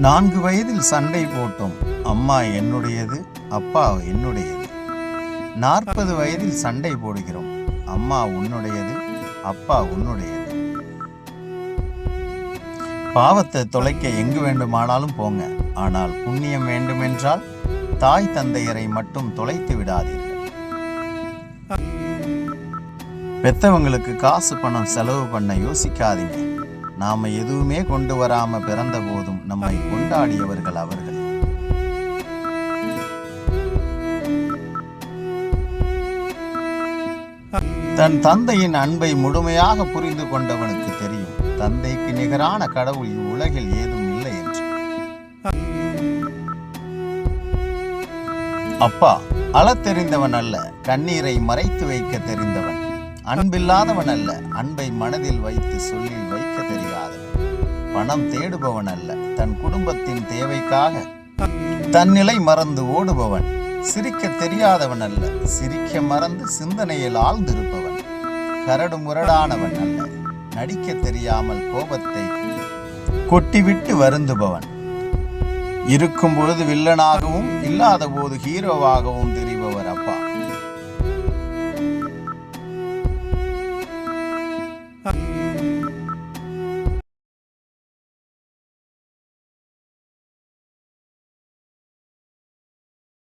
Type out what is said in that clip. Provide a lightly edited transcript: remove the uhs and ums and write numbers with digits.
4 வயதில் சண்டை போட்டோம். அம்மா என்னுடையது, அப்பா என்னுடையது. 40 வயதில் சண்டை போடுகிறோம். அம்மா உன்னுடையது, அப்பா உன்னுடையது. பாவத்தை தொலைக்க எங்கு வேண்டுமானாலும் போங்க. ஆனால் புண்ணியம் வேண்டுமென்றால் தாய் தந்தையரை மட்டும் தொலைத்து விடாதீர்கள். பெத்தவங்களுக்கு காசு பணம் செலவு பண்ண யோசிக்காதீங்க. நாம எதுவுமே கொண்டு வராம பிறந்த போதும் நம்மை கொண்டாடியவர்கள் அவர்கள். தன் தந்தையின் அன்பை முழுமையாக புரிந்து கொண்டவனுக்கு தெரியும், தந்தைக்கு நிகரான கடவுள் இவ்வுலகில் ஏதும் இல்லை என்று. அப்பா அழத் தெரிந்தவன் அல்ல, கண்ணீரை மறைத்து வைக்க தெரிந்தவன். அன்பில்லாதவன் அல்ல, அன்பை மனதில் வைத்து சொல்லில் வைக்க தெரியாதவன். பணம் தேடுபவன் அல்ல, தன் குடும்பத்தின் தேவைக்காக தன்னிலை மறந்து ஓடுபவன். சிரிக்க தெரியாதவன் அல்ல, சிரிக்க மறந்து சிந்தனையில் ஆழ்ந்திருப்பவன். கரடு முரடானவன் அல்ல, நடிக்க தெரியாமல் கோபத்தை கொட்டிவிட்டு வருந்துபவன். இருக்கும் பொழுது வில்லனாகவும் இல்லாத போது ஹீரோவாகவும் தெரியும்